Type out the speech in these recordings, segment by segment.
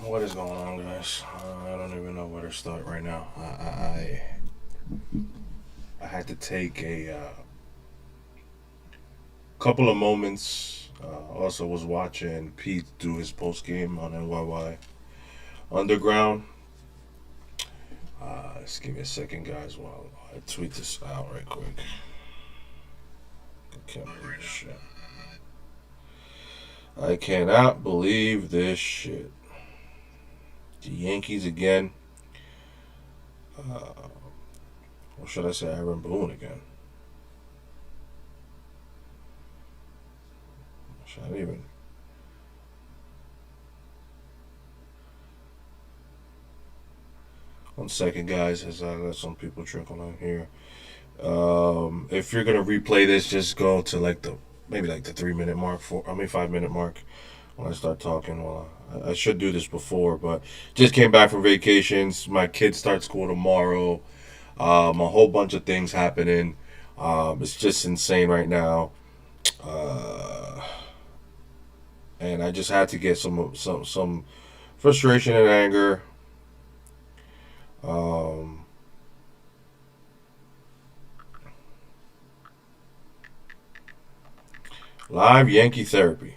What is going on, guys? I don't even know where to start right now. I had to take a couple of moments. Also, was watching Pete do his post game on NYY Underground. Just give me a second, guys, while I tweet this out right quick. I can't believe this shit. I cannot believe this shit. The Yankees again. Or should I say Aaron Boone again? Should I even? One second, guys, as I let some people trickle on here. If you're gonna replay this, just go to maybe the 3 minute mark, 5 minute mark when I start talking. Well, I should do this before, but just came back from vacations. My kids start school tomorrow. A whole bunch of things happening. It's just insane right now, and I just had to get some frustration and anger. Um, Live Yankee therapy.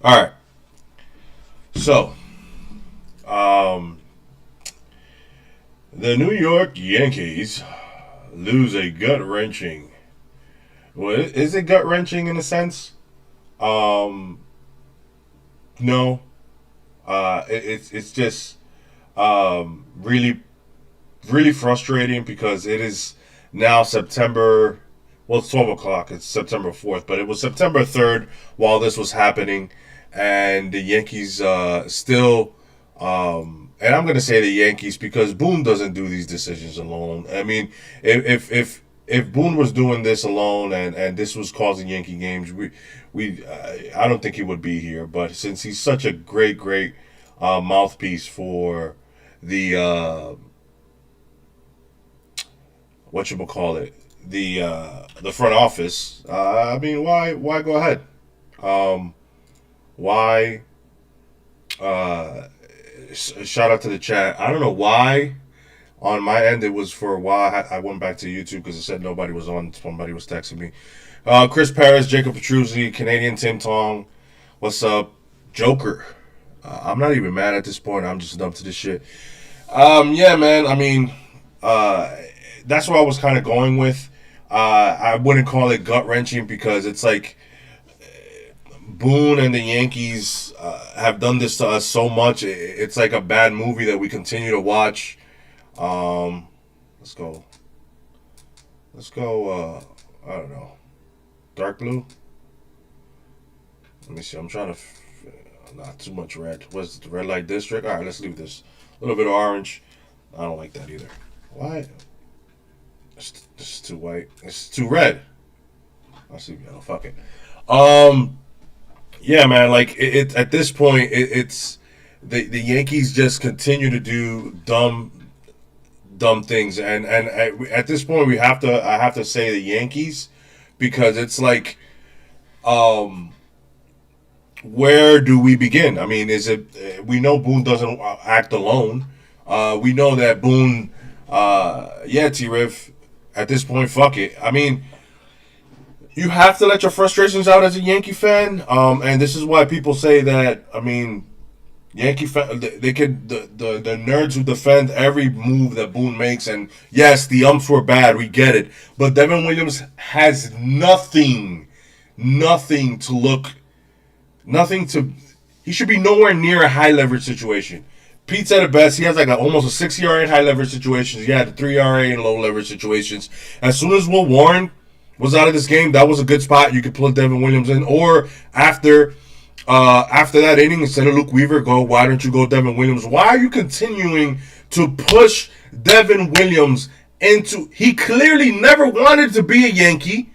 All right, so um, the New York Yankees lose a gut wrenching. Well, is it gut wrenching in a sense? Um, no. It's just really frustrating because it is now September. Well, it's 12 o'clock. It's September 4th, but it was September 3rd while this was happening, and the Yankees still. And I'm gonna say the Yankees because Boone doesn't do these decisions alone. I mean, if Boone was doing this alone and this was causing Yankee games, we I don't think he would be here. But since he's such a great mouthpiece for the what you call it, the front office, I mean, why go ahead? Um, why? Shout out to the chat. I don't know why. On my end, it was for a while. I went back to YouTube because it said nobody was on. Somebody was texting me. Chris Paris, Jacob Petruzzi, Canadian Tim Tong. What's up? Joker. I'm not even mad at this point. I'm just dumb to this shit. Yeah, man. I mean, that's what I was kind of going with. I wouldn't call it gut wrenching because it's like Boone and the Yankees have done this to us so much. It's like a bad movie that we continue to watch. Let's go. Let's go. I don't know. Dark blue. Let me see. I'm trying to. Not too much red. What's the red light district? All right, let's leave this. A little bit of orange. I don't like that either. Why? It's too white. It's too red. I'll see. Yellow. Fuck it. Yeah, man. Like at this point, it's the Yankees just continue to do dumb things, and at this point, I have to say the Yankees because it's like, where do we begin? I mean, is it? We know Boone doesn't act alone. We know that Boone, yeah, T-Riff. At this point, fuck it. I mean, you have to let your frustrations out as a Yankee fan, and this is why people say that. I mean, Yankee fan, they could the nerds who defend every move that Boone makes, and yes, the umps were bad. We get it, but Devin Williams has nothing to look. Nothing to. He should be nowhere near a high leverage situation. Pete said it best. He has almost a 6 ERA in high leverage situations. He had a 3 ERA in low leverage situations. As soon as Will Warren was out of this game, that was a good spot. You could put Devin Williams in, or after that inning, instead of Luke Weaver, why don't you go Devin Williams? Why are you continuing to push Devin Williams into? He clearly never wanted to be a Yankee.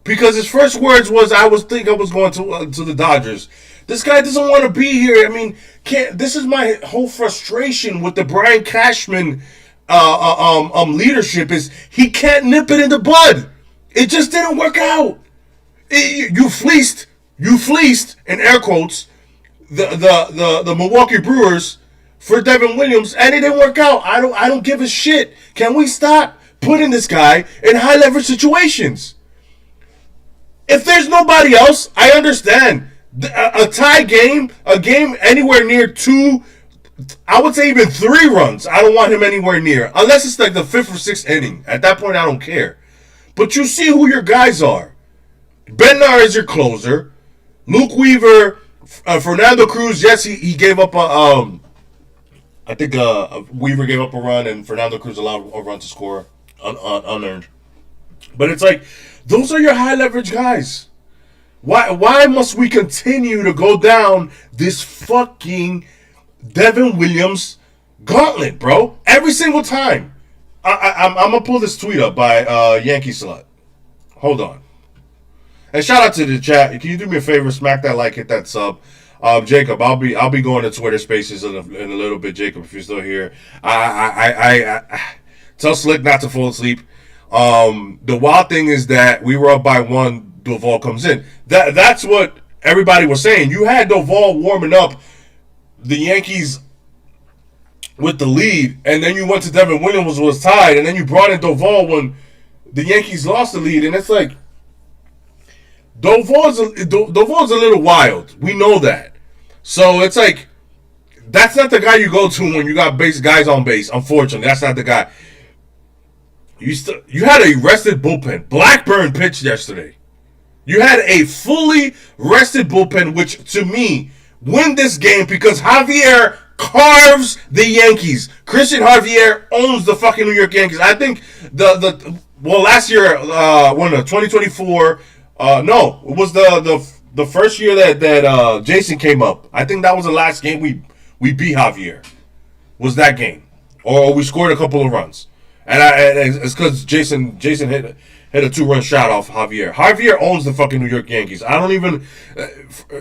Because his first words was, I was going to the Dodgers. This guy doesn't want to be here. I mean, this is my whole frustration with the Brian Cashman leadership is he can't nip it in the bud. It just didn't work out. You fleeced, in air quotes, the Milwaukee Brewers for Devin Williams, and it didn't work out. I don't give a shit. Can we stop putting this guy in high leverage situations? If there's nobody else, I understand. A tie game, a game anywhere near 2, I would say even 3 runs, I don't want him anywhere near. Unless it's like the 5th or 6th inning. At that point, I don't care. But you see who your guys are. Bednar is your closer. Luke Weaver, Fernando Cruz, yes, he gave up a... I think Weaver gave up a run and Fernando Cruz allowed a run to score unearned. But it's like, those are your high leverage guys. Why must we continue to go down this fucking Devin Williams gauntlet, bro? Every single time. I'm going to pull this tweet up by Yankee Slut. Hold on. And shout out to the chat. Can you do me a favor? Smack that like, hit that sub. Jacob, I'll be going to Twitter Spaces in a little bit. Jacob, if you're still here, I tell Slick not to fall asleep. The wild thing is that we were up by 1. Doval comes in. That's what everybody was saying. You had Doval warming up the Yankees with the lead, and then you went to Devin Williams was tied, and then you brought in Doval when the Yankees lost the lead, and it's like Doval's a little wild. We know that. So it's like that's not the guy you go to when you got guys on base. Unfortunately, that's not the guy. You had a rested bullpen. Blackburn pitched yesterday. You had a fully rested bullpen, which to me win this game because Javier carves the Yankees. Christian Javier owns the fucking New York Yankees. I think last year, 2024. No, it was the first year that Jason came up. I think that was the last game we beat Javier. Was that game, or we scored a couple of runs, and it's because Jason hit a 2-run shot off Javier. Javier owns the fucking New York Yankees. I don't even.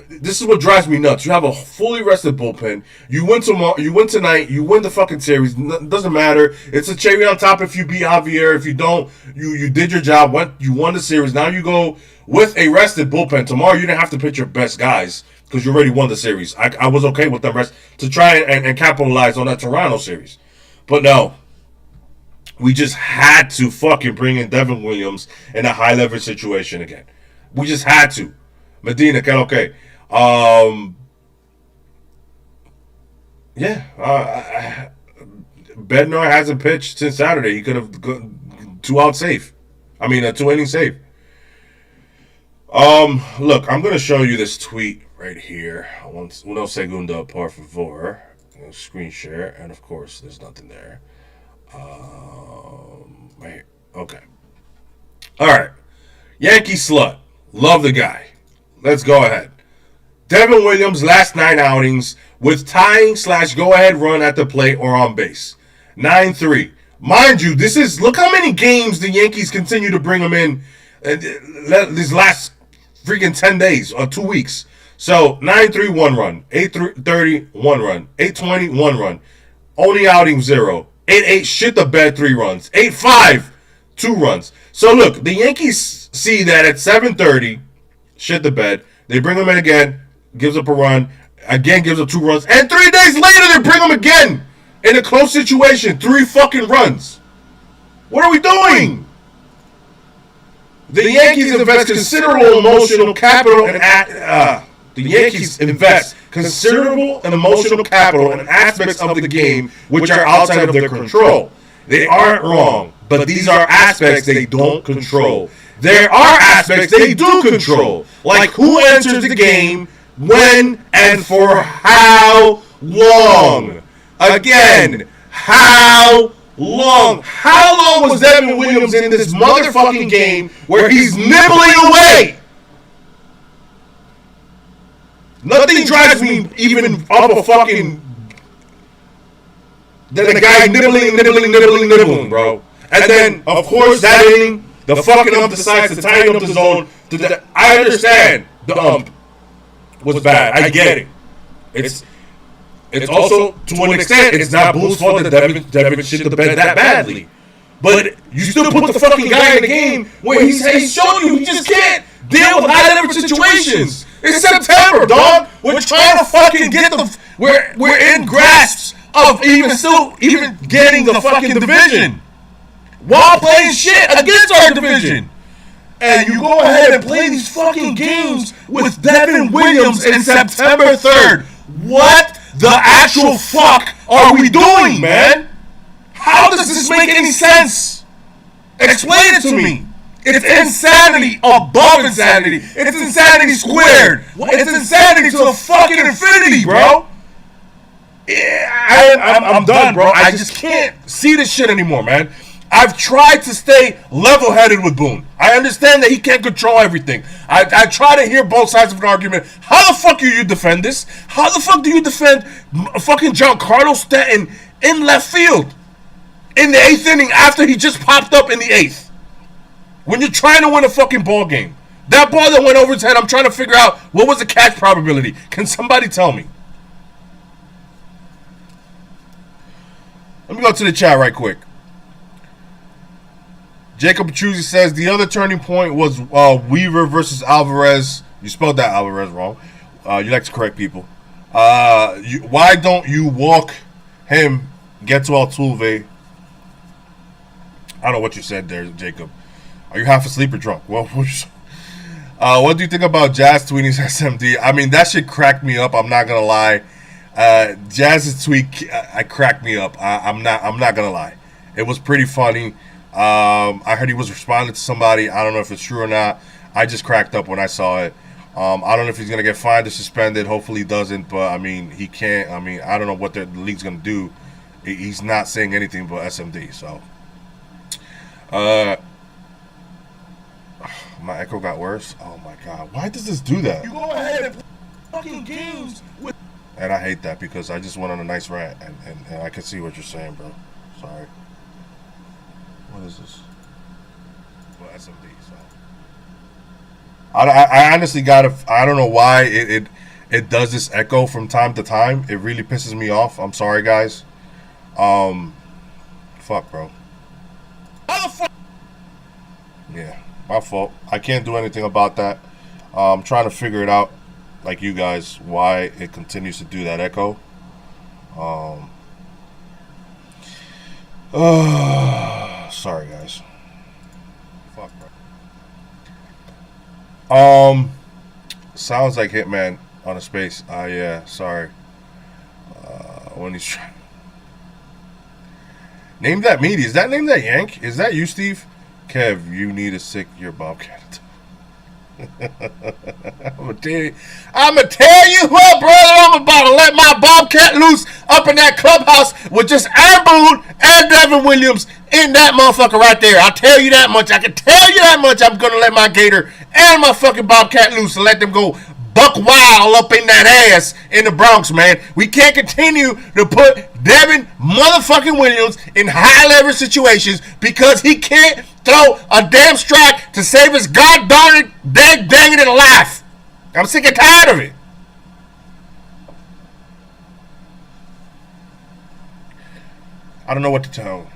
This is what drives me nuts. You have a fully rested bullpen. You win tomorrow. You win tonight. You win the fucking series. It doesn't matter. It's a cherry on top if you beat Javier. If you don't, you did your job. You won the series. Now you go with a rested bullpen. Tomorrow you didn't have to pitch your best guys because you already won the series. I was okay with them rest to try and capitalize on that Toronto series, but no. We just had to fucking bring in Devin Williams in a high leverage situation again. We just had to. Medina, okay. Bednar hasn't pitched since Saturday. He could have 2-out save. I mean, a 2-inning save. Look, I'm going to show you this tweet right here. Uno segundo, por favor. Screen share. And, of course, there's nothing there. Right here. Okay. All right. Yankee Slut. Love the guy. Let's go ahead. Devin Williams, last 9 outings with tying / go-ahead run at the plate or on base. 9-3. Mind you, look how many games the Yankees continue to bring him in these last freaking 10 days or 2 weeks. So, 9-3, 1 run. 8-30, 1 run. 8-20, 1 run. Only outing 0. 8-8, shit the bed, 3 runs. 8-5, 2 runs. So look, the Yankees see that at 7:30, shit the bed. They bring him in again, gives up a run, again gives up 2 runs, and 3 days later they bring him again in a close situation, 3 fucking runs. What are we doing? The Yankees invest considerable emotional capital in aspects of the game which are outside of their control. They aren't wrong, but these are aspects they don't control. There are aspects they do control, like who enters the game, when, and for how long. Again, how long? How long was Devin Williams in this motherfucking game where he's nibbling away? Nothing drives me even up a fucking than the guy nibbling, bro. And then, of course, that inning, the fucking ump decides to tighten up the zone. I understand the ump was bad. I get it. it's also, to an extent, it's not Boone's fault that Devin shit the bed that badly. But you still put the fucking guy in the game where he's showing you he just can't deal with high leverage situations. It's September, dog. We're trying to fucking get we're in grasps of even getting the fucking division while playing shit against our division. And you go ahead and play these fucking games with Devin Williams in September 3rd. What the actual fuck are we doing, man? How does this make any sense? Explain it to me. It's insanity above insanity. It's insanity squared. It's insanity to the fucking infinity, bro. I'm done, bro. I just can't see this shit anymore, man. I've tried to stay level-headed with Boone. I understand that he can't control everything. I try to hear both sides of an argument. How the fuck do you defend this? How the fuck do you defend fucking Giancarlo Stanton in left field in the 8th inning after he just popped up in the 8th? When you're trying to win a fucking ball game. That ball that went over his head, I'm trying to figure out what was the catch probability. Can somebody tell me? Let me go to the chat right quick. Jacob Petrucci says the other turning point was Weaver versus Alvarez. You spelled that Alvarez wrong. You like to correct people. Why don't you walk him, get to Altuve? I don't know what you said there, Jacob. Are you half asleep or drunk? Well, what do you think about Jazz tweeting SMD? I mean, that shit cracked me up. I'm not gonna lie. Jazz's tweet cracked me up. I'm not gonna lie. It was pretty funny. I heard he was responding to somebody. I don't know if it's true or not. I just cracked up when I saw it. I don't know if he's going to get fined or suspended. Hopefully he doesn't. But, I mean, he can't. I mean, I don't know what the league's going to do. He's not saying anything but SMD. So, my echo got worse. Oh, my God. Why does this do that? You go ahead and play fucking games with... And I hate that because I just went on a nice rant. And I can see what you're saying, bro. Sorry. What is this? Well, SMD. So I honestly I don't know why it does this echo from time to time. It really pisses me off. I'm sorry, guys. Fuck, bro. Yeah, my fault. I can't do anything about that. I'm trying to figure it out, like you guys, why it continues to do that echo. Sorry, guys. Fuck, bro. Sounds like Hitman on a space. Yeah, sorry. When he's trying. Name that meaty. Is that name that Yank? Is that you, Steve? Kev, you need a sick your Bobcat. I'm gonna tell you what, brother. I'm about to let my Bobcat loose up in that clubhouse with just Aaron Boone and Devin Williams in that motherfucker right there. I'll tell you that much. I can tell you that much. I'm gonna let my Gator and my fucking Bobcat loose and let them go buck wild up in that ass in the Bronx, man. We can't continue to put Devin motherfucking Williams in high leverage situations because he can't throw a damn strike to save his god darn it, dang it life. I'm sick and tired of it. I don't know what to tell him.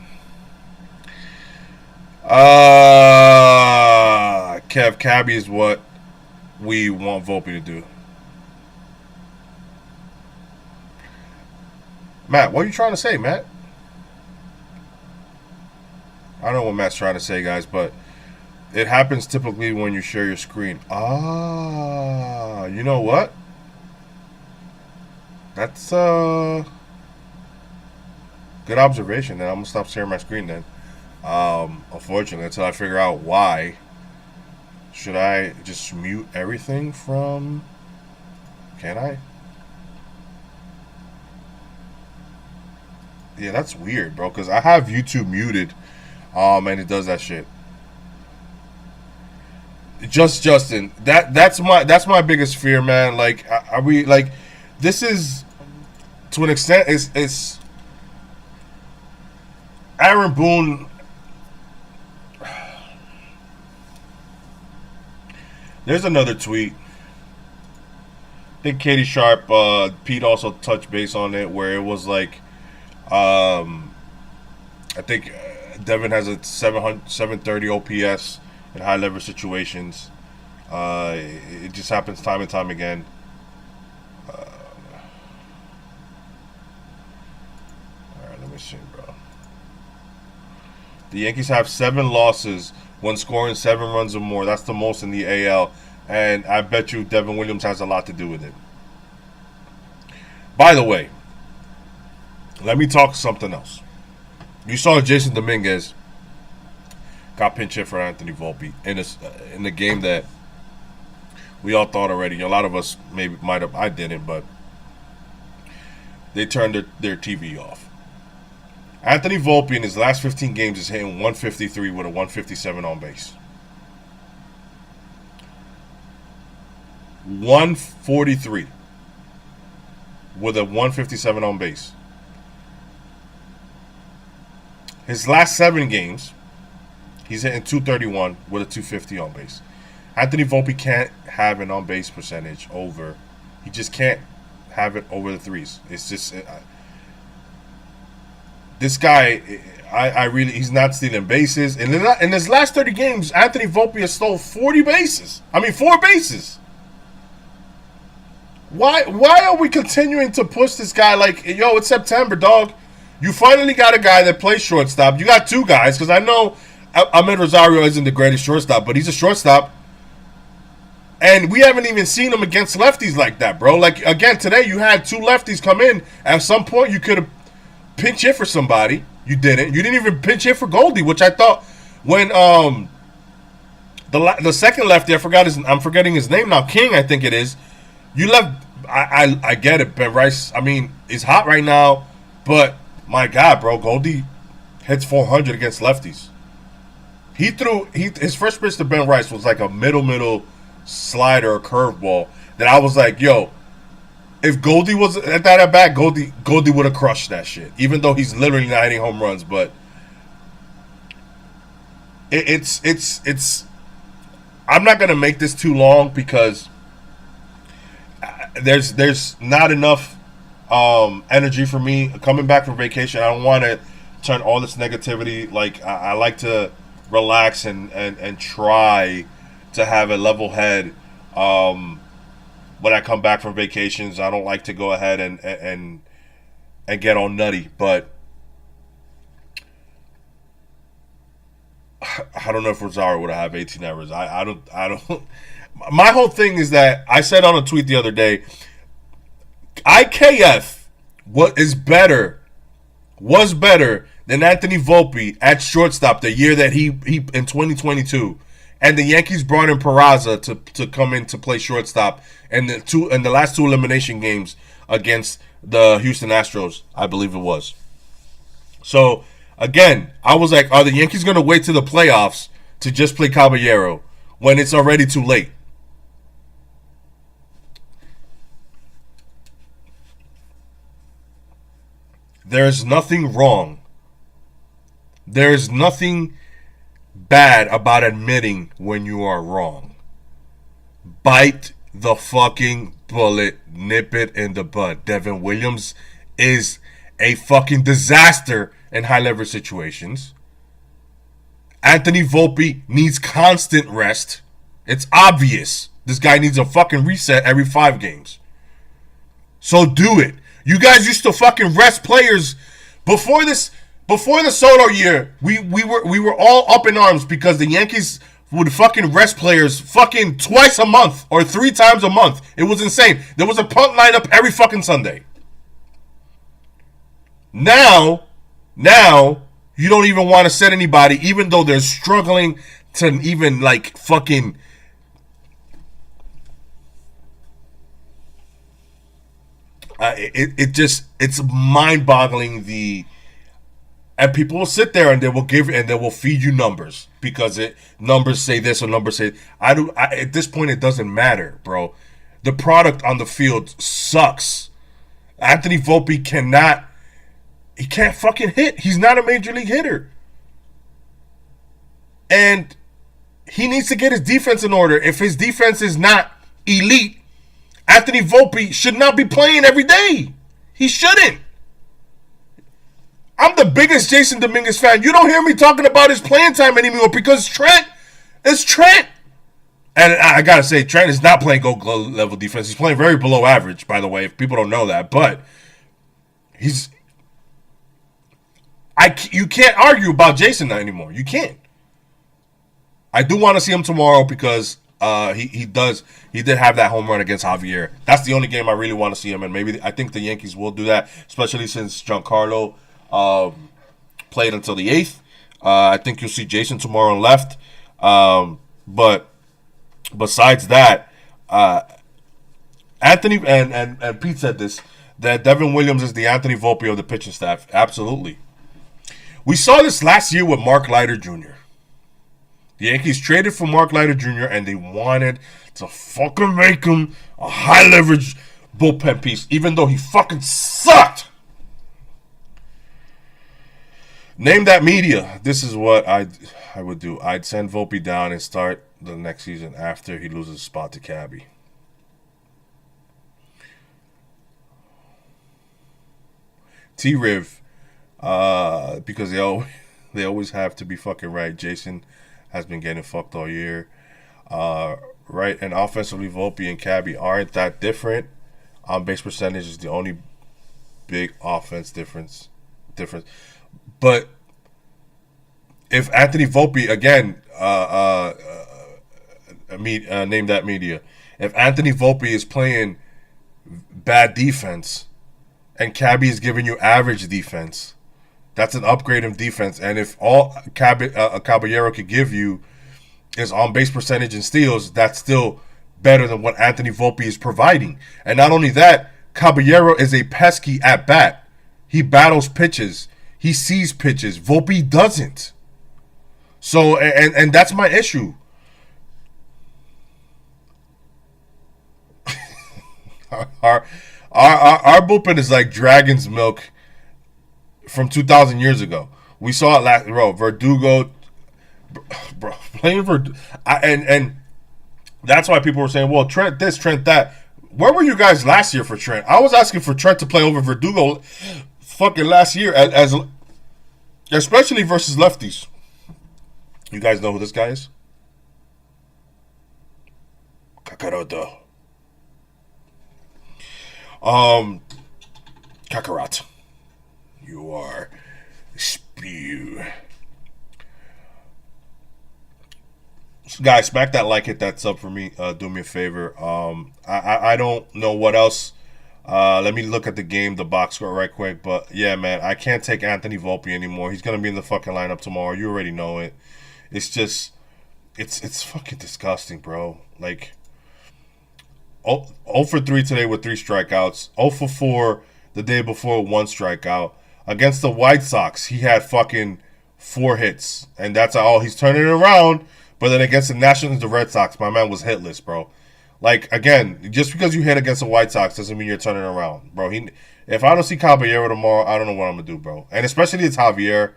Kev, Cabby is what we want Volpe to do. Matt, what are you trying to say, Matt? I don't know what Matt's trying to say, guys, but it happens typically when you share your screen. You know what? That's good observation. Then I'm gonna stop sharing my screen then. Unfortunately, until I figure out why. Should I just mute everything from... Can I? Yeah, that's weird, bro, because I have YouTube muted, and it does that shit. Justin, that's my biggest fear, man. Like, are we, like, this is, to an extent, it's Aaron Boone. There's another tweet. think Katie Sharp, Pete also touched base on it, where it was like, I think Devin has a 730 OPS in high leverage situations. It just happens time and time again. All right, let me see, bro. The Yankees have 7 losses when scoring 7 runs or more. That's the most in the AL. And I bet you Devin Williams has a lot to do with it. By the way, let me talk something else. You saw Jason Dominguez got pinch hit for Anthony Volpe in the game that we all thought already. A lot of us might have. I didn't, but they turned their TV off. Anthony Volpe in his last 15 games is hitting 153 with a 157 on base. 143 with a 157 on base. His last 7 games, he's hitting 231 with a 250 on base. Anthony Volpe can't have an on base percentage over. He just can't have it over the threes. It's just this guy. He's not stealing bases. And in his last 30 games, Anthony Volpe has stole 4 bases. Why are we continuing to push this guy like, yo, it's September, dog? You finally got a guy that plays shortstop. You got 2 guys, because I know Ahmed Rosario isn't the greatest shortstop, but he's a shortstop. And we haven't even seen him against lefties like that, bro. Like, again, today you had 2 lefties come in. At some point, you could have pinch hit for somebody. You didn't. You didn't even pinch hit for Goldie, which I thought when the second lefty, I'm forgetting his name now, King, I think it is. You left. I get it. Ben Rice, I mean, is hot right now, but my God, bro, Goldie hits 400 against lefties. His first pitch to Ben Rice was like a middle slider or curveball that I was like, yo, if Goldie was at that at bat, Goldie would have crushed that shit. Even though he's literally not hitting home runs, but it's. I'm not gonna make this too long because there's not enough energy for me coming back from vacation. I don't want to turn all this negativity. Like I like to relax and try to have a level head when I come back from vacations. I don't like to go ahead and get all nutty, but I don't know if Rosario would have 18 errors. I don't. My whole thing is that I said on a tweet the other day, IKF was better than Anthony Volpe at shortstop the year that he in 2022, and the Yankees brought in Peraza to come in to play shortstop, and the last 2 elimination games against the Houston Astros, I believe it was. So again, I was like, are the Yankees going to wait to the playoffs to just play Caballero when it's already too late? There's nothing wrong. There's nothing bad about admitting when you are wrong. Bite the fucking bullet. Nip it in the bud. Devin Williams is a fucking disaster in high leverage situations. Anthony Volpe needs constant rest. It's obvious. This guy needs a fucking reset every 5 games. So do it. You guys used to fucking rest players before the Soto year. We were all up in arms because the Yankees would fucking rest players fucking twice a month or 3 times a month. It was insane. There was a punt lineup every fucking Sunday. Now you don't even want to set anybody, even though they're struggling to even like fucking. It's mind-boggling. And people will sit there and they will feed you numbers because numbers say this or numbers say. At this point, it doesn't matter, bro. The product on the field sucks. Anthony Volpe can't fucking hit. He's not a major league hitter. And he needs to get his defense in order. If his defense is not elite, Anthony Volpe should not be playing every day. He shouldn't. I'm the biggest Jason Dominguez fan. You don't hear me talking about his playing time anymore because Trent is Trent. And I gotta say, Trent is not playing gold glove level defense. He's playing very below average, by the way, if people don't know that. But you can't argue about Jason anymore. You can't. I do want to see him tomorrow because he did have that home run against Javier. That's the only game I really want to see him in. Maybe I think the Yankees will do that, especially since Giancarlo played until the 8th. I think you'll see Jason tomorrow in left. But besides that, Anthony and Pete said this, that Devin Williams is the Anthony Volpe of the pitching staff. Absolutely. We saw this last year with Mark Leiter Jr. The Yankees traded for Mark Leiter Jr. and they wanted to fucking make him a high leverage bullpen piece, even though he fucking sucked. Name that media. This is what I would do. I'd send Volpe down and start the next season after he loses a spot to Cabby. T-Riv, because they always have to be fucking right. Jason has been getting fucked all year. Right, and offensively, Volpe and Cabby aren't that different. On base percentage is the only big offense difference. But if Anthony Volpe, again, name that media. If Anthony Volpe is playing bad defense and Cabby is giving you average defense, that's an upgrade of defense. And if all Caballero could give you is on base percentage and steals, that's still better than what Anthony Volpe is providing. And not only that, Caballero is a pesky at bat. He battles pitches. He sees pitches. Volpe doesn't. So, and that's my issue. Our bullpen is like dragon's milk from 2,000 years ago. We saw it last, Verdugo, playing Verdugo, and that's why people were saying, well, Trent this, Trent that. Where were you guys last year for Trent? I was asking for Trent to play over Verdugo fucking last year, as especially versus lefties. You guys know who this guy is? Kakaroto. Kakarot. You are spew. So guys, smack that like, hit that sub for me. Do me a favor. I don't know what else. Let me look at the game, the box score right quick. But yeah, man, I can't take Anthony Volpe anymore. He's gonna be in the fucking lineup tomorrow. You already know it. It's just, it's fucking disgusting, bro. Like, 0 for 3 today with 3 strikeouts. 0 for 4 the day before, 1 strikeout. Against the White Sox, he had fucking 4 hits. And that's all. He's turning it around. But then against the Nationals, the Red Sox, my man was hitless, bro. Like, again, just because you hit against the White Sox doesn't mean you're turning around, bro. If I don't see Caballero tomorrow, I don't know what I'm going to do, bro. And especially it's Javier.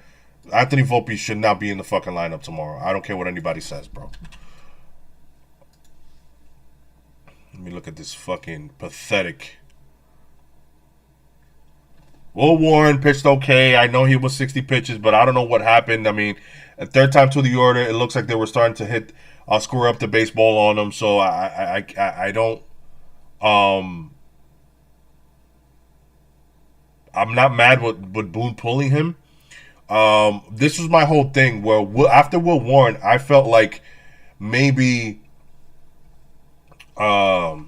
Anthony Volpe should not be in the fucking lineup tomorrow. I don't care what anybody says, bro. Let me look at this fucking pathetic. Will Warren pitched okay. I know he was 60 pitches, but I don't know what happened. I mean, a third time to the order, it looks like they were starting to hit, score up the baseball on him. So I don't. I'm not mad with Boone pulling him. This was my whole thing where after Will Warren, I felt like maybe after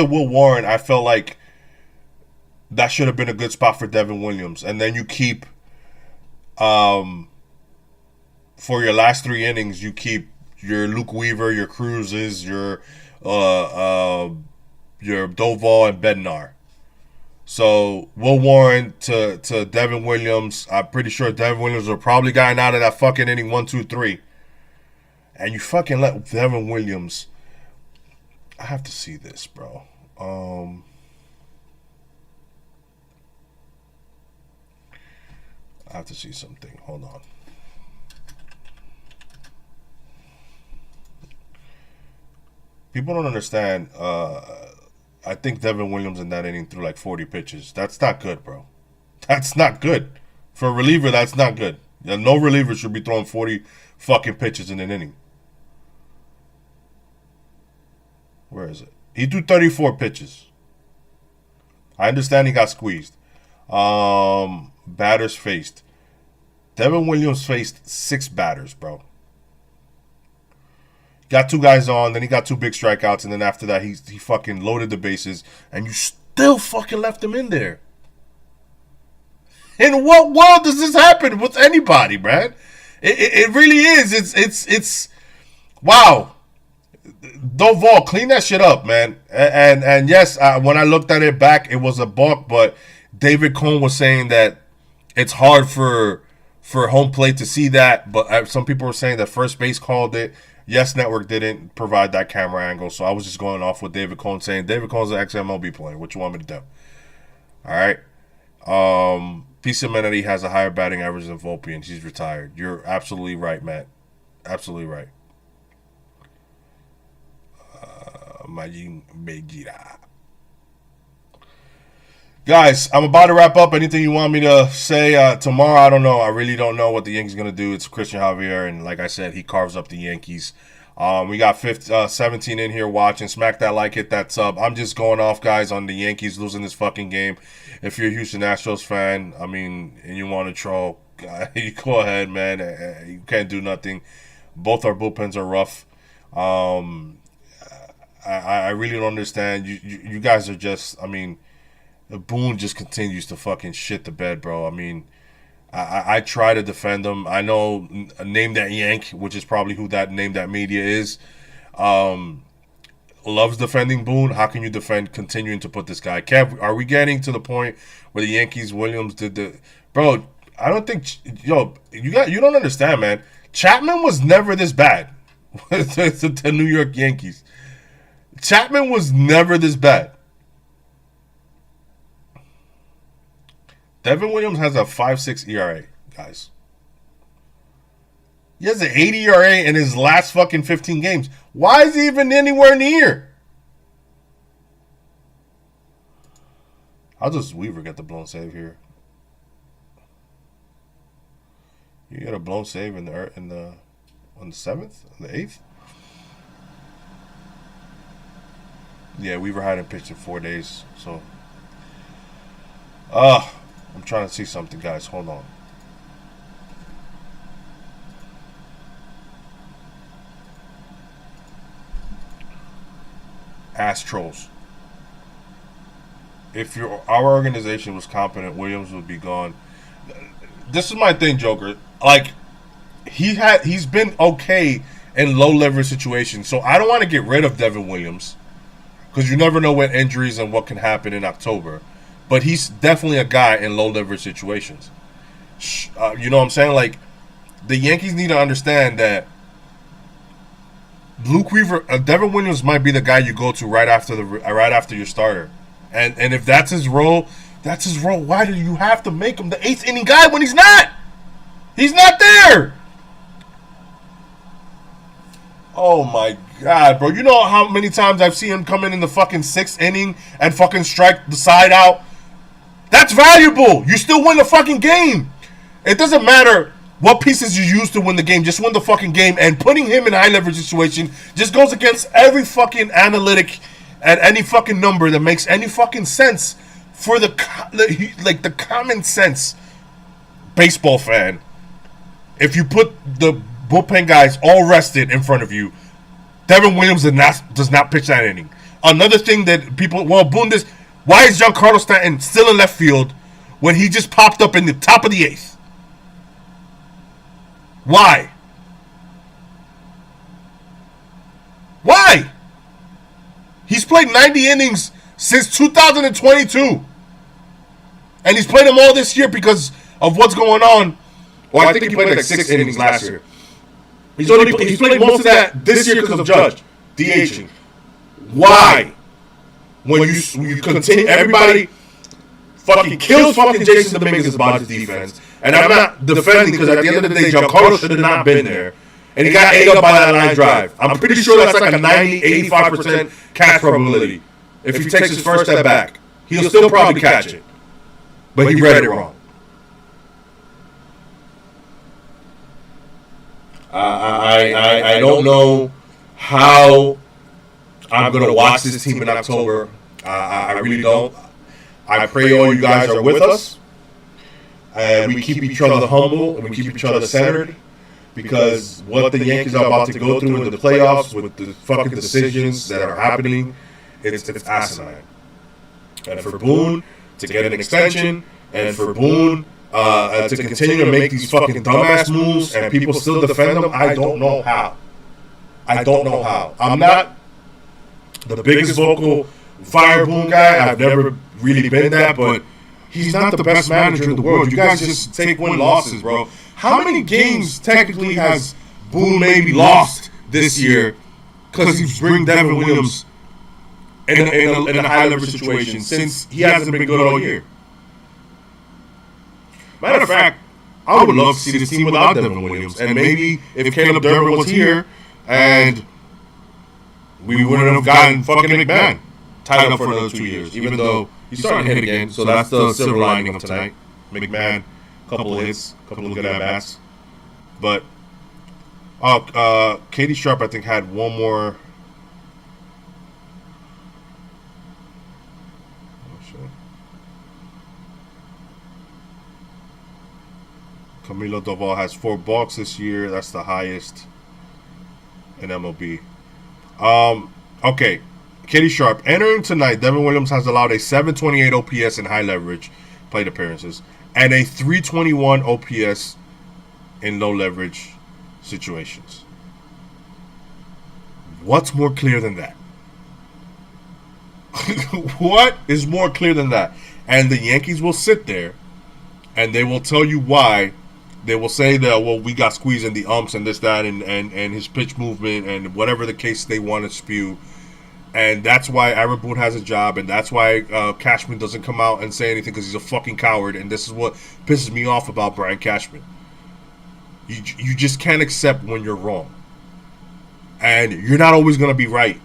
Will Warren, I felt like that should have been a good spot for Devin Williams. And then you keep for your last 3 innings, you keep your Luke Weaver, your Cruzes, your Doval and Bednar. So Will Warren to Devin Williams. I'm pretty sure Devin Williams will probably gotten out of that fucking inning 1, 2, 3. And you fucking let Devin Williams. I have to see this, bro. I have to see something. Hold on. People don't understand. I think Devin Williams in that inning threw like 40 pitches. That's not good, bro. That's not good. For a reliever, that's not good. No reliever should be throwing 40 fucking pitches in an inning. Where is it? He threw 34 pitches. I understand he got squeezed. Batters faced. Devin Williams faced 6 batters, bro. Got 2 guys on, then he got 2 big strikeouts, and then after that, he fucking loaded the bases, and you still fucking left him in there. In what world does this happen with anybody, man? It really is. It's wow. Doval, clean that shit up, man. And yes, when I looked at it back, it was a balk, but David Cone was saying that it's hard for home plate to see that, but some people were saying that first base called it. Yes Network didn't provide that camera angle, so I was just going off with David Cone saying David Cone's an ex-MLB player. What you want me to do? All right. Piece of Menetti has a higher batting average than Volpe, and she's retired. You're absolutely right, Matt. Absolutely right. Majin Begira. Guys, I'm about to wrap up. Anything you want me to say tomorrow? I don't know. I really don't know what the Yankees are going to do. It's Christian Javier, and like I said, he carves up the Yankees. We got 17 in here watching. Smack that like, hit that sub. I'm just going off, guys, on the Yankees losing this fucking game. If you're a Houston Astros fan, I mean, and you want to troll, you go ahead, man. You can't do nothing. Both our bullpens are rough. I really don't understand. You guys are just, I mean, Boone just continues to fucking shit the bed, bro. I mean, I try to defend him. I know Name That Yank, which is probably who that Name That Media is, loves defending Boone. How can you defend continuing to put this guy? Kev, are we getting to the point where the Yankees, Williams did the... Bro, I don't think... Yo, you don't understand, man. Chapman was never this bad with the New York Yankees. Chapman was never this bad. Devin Williams has a 5.6 ERA, guys. He has an 80 ERA in his last fucking 15 games. Why is he even anywhere near? How does Weaver get the blown save here? You get a blown save on the 7th, on the 8th. Yeah, Weaver hadn't pitched in 4 days, so. I'm trying to see something, guys. Hold on. Astros. If our organization was competent, Williams would be gone. This is my thing, Joker. Like, he's been okay in low leverage situations, so I don't want to get rid of Devin Williams because you never know what injuries and what can happen in October. But he's definitely a guy in low leverage situations. You know what I'm saying? Like, the Yankees need to understand that Luke Weaver, Devin Williams might be the guy you go to right after your starter. And if that's his role, that's his role. Why do you have to make him the 8th inning guy when he's not? He's not there. Oh my God, bro. You know how many times I've seen him come in the fucking 6th inning and fucking strike the side out? That's valuable. You still win the fucking game. It doesn't matter what pieces you use to win the game. Just win the fucking game. And putting him in a high leverage situation just goes against every fucking analytic and any fucking number that makes any fucking sense for the common sense baseball fan. If you put the bullpen guys all rested in front of you, Devin Williams does not pitch that inning. Another thing that people, Boone, why is Giancarlo Stanton still in left field when he just popped up in the top of the 8th? Why? Why? He's played 90 innings since 2022. And he's played them all this year because of what's going on. Well, I think he played like 6 innings last year. He's played most of that this year because of Judge DHing. Why? When you continue, everybody fucking kills fucking Jason Dominguez about his defense. And I'm not defending because at the end of the day, Giancarlo should have not been there. and he got ate up by that line drive. I'm pretty sure that's like a 90, 85% catch probability. If he takes his first step back, he'll still probably catch it. But he read it wrong. I don't know how I'm going to watch this team in October. I really don't. I pray all you guys are with us. And we keep each other humble and we keep each other centered. Because what the Yankees are about to go through in the playoffs with the fucking decisions that are happening, it's asinine. And for Boone to get an extension, and for Boone to continue to make these fucking dumbass moves and people still defend him, I don't know how. I'm not the biggest vocal fire Boone guy. I've never really been that, but he's not the best manager in the world. You guys just take win losses, bro. How many games technically has Boone maybe lost this year because he's bring Devin Williams in a high leverage situation since he hasn't been good all year? Matter of fact, I would love to see this team without Devin Williams. And maybe if Caleb Durbin was here and we wouldn't have gotten fucking McMahon tied up for another 2 years, even though he's starting to hit again. So that's the silver lining of tonight. McMahon, couple of hits, couple of good at-bats. But Katie Sharp, I think, had one more. Camilo Doval has 4 balks this year. That's the highest in MLB. Okay. Katie Sharp. Entering tonight, Devin Williams has allowed a 728 OPS in high leverage plate appearances and a 321 OPS in low leverage situations. What's more clear than that? What is more clear than that? And the Yankees will sit there and they will tell you why. They will say that, well, we got squeezed in the umps and this, that, and his pitch movement and whatever the case they want to spew. And that's why Aaron Boone has a job, and that's why Cashman doesn't come out and say anything because he's a fucking coward. And this is what pisses me off about Brian Cashman. You just can't accept when you're wrong. And you're not always going to be right.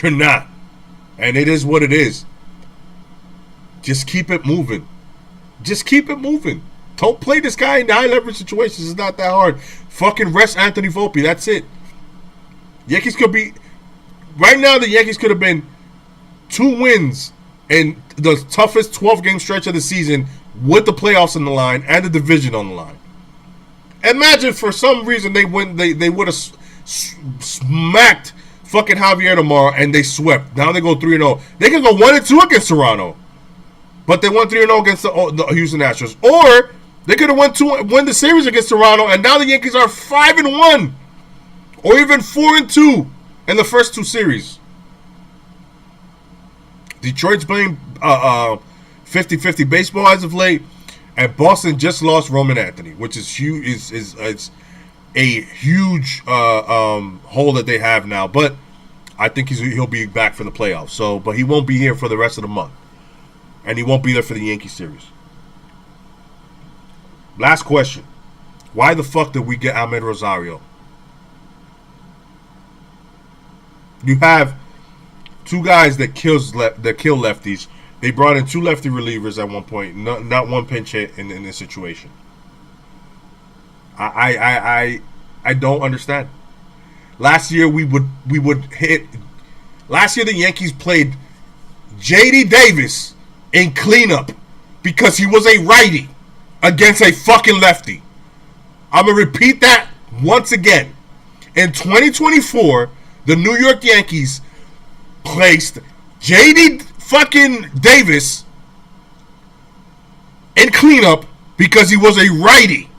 You're not. And it is what it is. Just keep it moving. Just keep it moving. Don't play this guy in high leverage situations. It's not that hard. Fucking rest Anthony Volpe. That's it. Yankees could be... Right now, the Yankees could have been 2 wins in the toughest 12-game stretch of the season with the playoffs on the line and the division on the line. Imagine for some reason they would have smacked fucking Javier tomorrow and they swept. Now they go 3-0. They can go 1-2 against Toronto, but they won 3-0 against the Houston Astros. Or they could have won the series against Toronto, and now the Yankees are 5-1, or even 4-2 in the first 2 series. Detroit's playing 50-50 baseball as of late, and Boston just lost Roman Anthony, which is huge. Is a huge hole that they have now. But I think he'll be back for the playoffs. So, but he won't be here for the rest of the month, and he won't be there for the Yankee series. Last question: why the fuck did we get Ahmed Rosario? You have 2 guys that kill lefties. They brought in 2 lefty relievers at one point. Not one pinch hit in this situation. I don't understand. Last year we would hit. Last year the Yankees played J.D. Davis in cleanup because he was a righty against a fucking lefty. I'm gonna repeat that once again. In 2024. The New York Yankees placed J.D. fucking Davis in cleanup because he was a righty.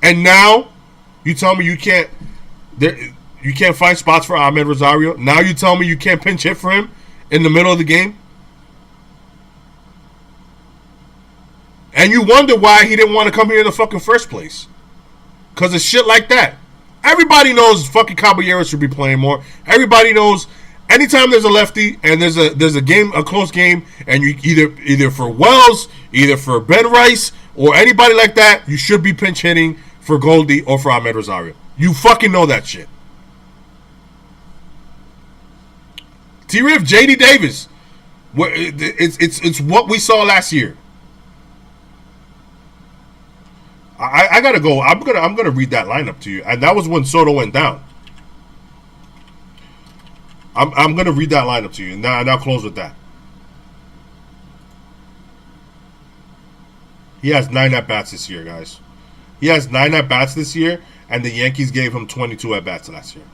And now you tell me you can't find spots for Ahmed Rosario. Now you tell me you can't pinch hit for him in the middle of the game. And you wonder why he didn't want to come here in the fucking first place. Because of shit like that. Everybody knows fucking Caballero should be playing more. Everybody knows anytime there's a lefty and there's a close game, and you either for Wells, either for Ben Rice, or anybody like that, you should be pinch hitting for Goldie or for Ahmed Rosario. You fucking know that shit. T-Riff, J.D. Davis. It's what we saw last year. I gotta go. I'm gonna read that lineup to you, and that was when Soto went down. I'm gonna read that lineup to you, and now close with that. He has 9 at bats this year, guys. He has 9 at bats this year, and the Yankees gave him 22 at bats last year.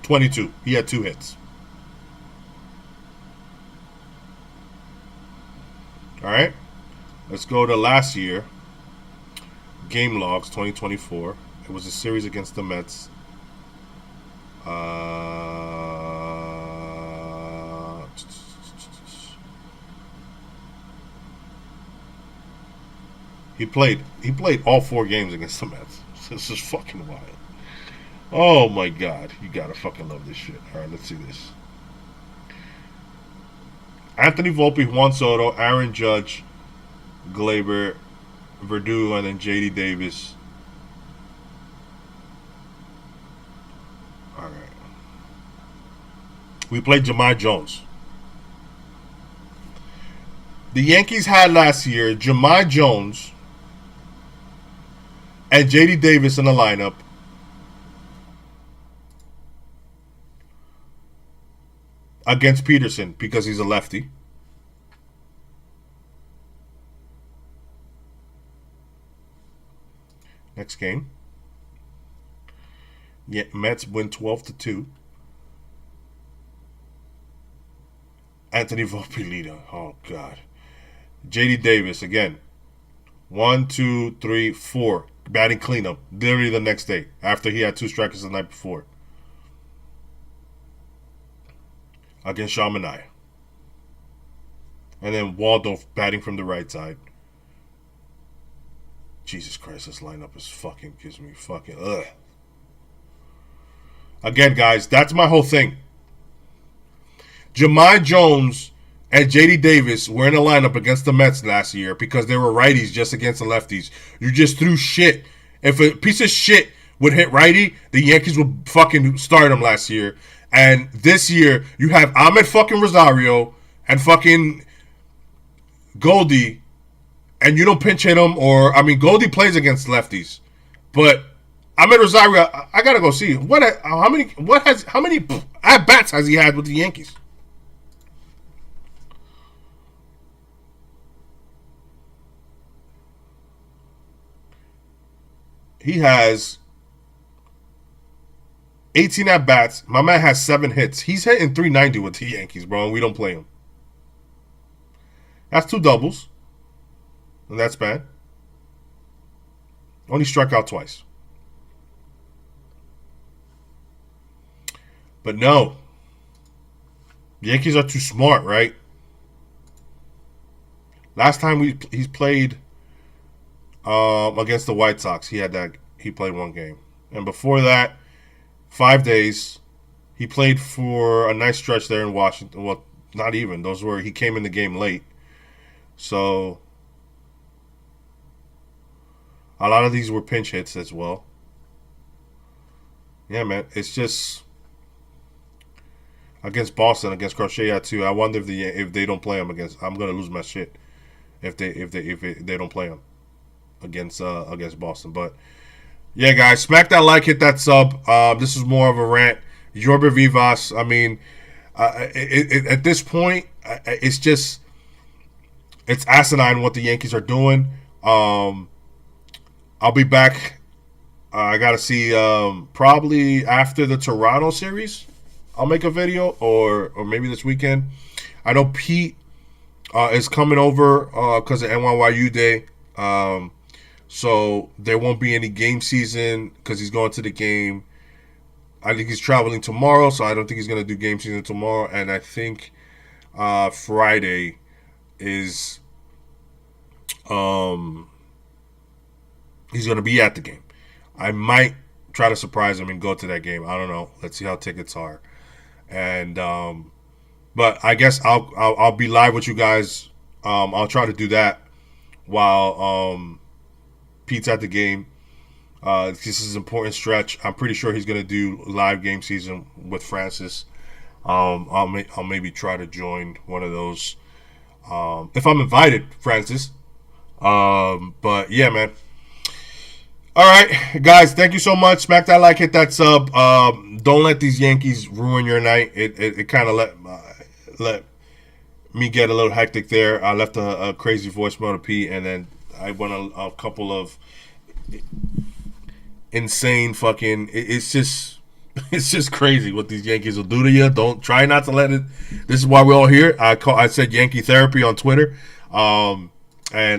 22. He had 2 hits. All right, let's go to last year. Game logs 2024. It was a series against the Mets. He played all 4 games against the Mets. This is fucking wild. Oh my god, you gotta fucking love this shit. All right, let's see this. Anthony Volpe, Juan Soto, Aaron Judge, Glaber, Verdugo, and then J.D. Davis. All right. We played Jahmai Jones. The Yankees had last year Jahmai Jones and J.D. Davis in the lineup. Against Peterson because he's a lefty. Next game. Yeah, Mets win 12-2. Anthony Volpe leader. Oh God. J.D. Davis again. 1, 2, 3, 4. Batting cleanup. Literally the next day after he had 2 strikers the night before. Against Sean Manaea. And then Waldo batting from the right side. Jesus Christ, this lineup is fucking gives me fucking ugh. Again, guys, that's my whole thing. Jahmai Jones and J.D. Davis were in a lineup against the Mets last year because they were righties just against the lefties. You just threw shit. If a piece of shit would hit righty, the Yankees would fucking start him last year. And this year, you have Ahmed fucking Rosario and fucking Goldie, and you don't pinch hit him. Or, I mean, Goldie plays against lefties, but Ahmed Rosario, I gotta go see how many at bats has he had with the Yankees? He has 18 at bats. My man has 7 hits. He's hitting .390 with the Yankees, bro, and we don't play him. That's 2 doubles. And that's bad. Only struck out twice. But no. The Yankees are too smart, right? Last time he's played against the White Sox, he played 1 game. And before that, 5 days, he played for a nice stretch there in Washington. Well, not even. Those were, he came in the game late. So, a lot of these were pinch hits as well. Yeah, man. It's just, against Boston, against Crochet too. I wonder if they don't play him against, I'm going to lose my shit if they don't play him against Boston. But, yeah, guys, smack that like, hit that sub. This is more of a rant. Yorber Vivas. I mean, at this point, it's just, it's asinine what the Yankees are doing. I'll be back. I got to see probably after the Toronto series. I'll make a video, or maybe this weekend. I know Pete is coming over because of NYU Day. So there won't be any game season because he's going to the game. I think he's traveling tomorrow, so I don't think he's going to do game season tomorrow. And I think Friday is he's going to be at the game. I might try to surprise him and go to that game. I don't know. Let's see how tickets are. And but I guess I'll be live with you guys. I'll try to do that while Pete's at the game. This is an important stretch. I'm pretty sure he's going to do live game season with Francis. I'll maybe try to join one of those if I'm invited, Francis. But yeah, man. All right, guys. Thank you so much. Smack that like, hit that sub. Don't let these Yankees ruin your night. It kind of let me get a little hectic there. I left a crazy voicemail to Pete, and then I went a couple of insane fucking. It's just crazy what these Yankees will do to you. Don't try not to let it. This is why we're all here. I said Yankee therapy on Twitter, and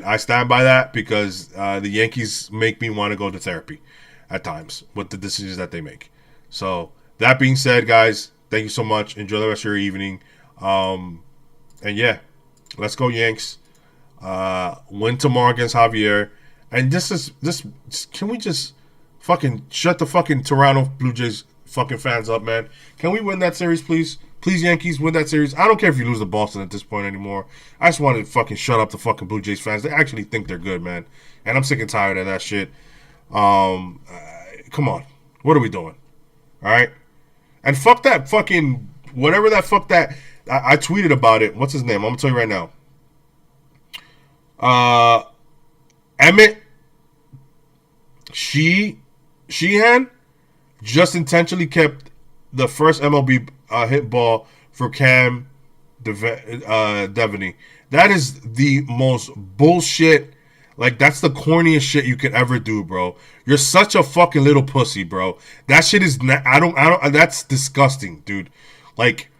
I stand by that because the Yankees make me want to go to therapy at times with the decisions that they make. So that being said, guys, thank you so much. Enjoy the rest of your evening. And yeah, let's go Yanks. Win tomorrow against Javier. And can we just fucking shut the fucking Toronto Blue Jays fucking fans up, man? Can we win that series, please? Please, Yankees, win that series. I don't care if you lose to Boston at this point anymore. I just want to fucking shut up the fucking Blue Jays fans. They actually think they're good, man. And I'm sick and tired of that shit. Come on. What are we doing? All right? And fuck that fucking whatever that fuck that. I tweeted about it. What's his name? I'm going to tell you right now. Emmett Sheehan just intentionally kept the first MLB hit ball for Cam Devaney. That is the most bullshit. Like, that's the corniest shit you could ever do, bro. You're such a fucking little pussy, bro. That shit is not, I don't that's disgusting, dude. Like,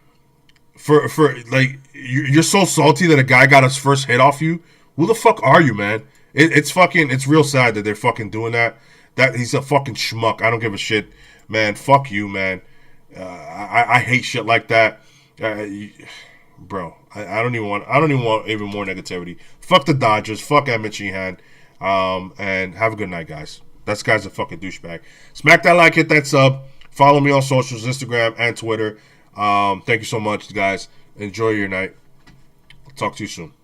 for like, you're so salty that a guy got his first hit off you. Who the fuck are you, man? It's real sad that they're fucking doing that. That he's a fucking schmuck. I don't give a shit, man. Fuck you, man. I hate shit like that, bro. I don't even want even more negativity. Fuck the Dodgers. Fuck Emmett Sheehan. And have a good night, guys. That guy's a fucking douchebag. Smack that like, hit that sub. Follow me on socials, Instagram and Twitter. Thank you so much, guys. Enjoy your night. Talk to you soon.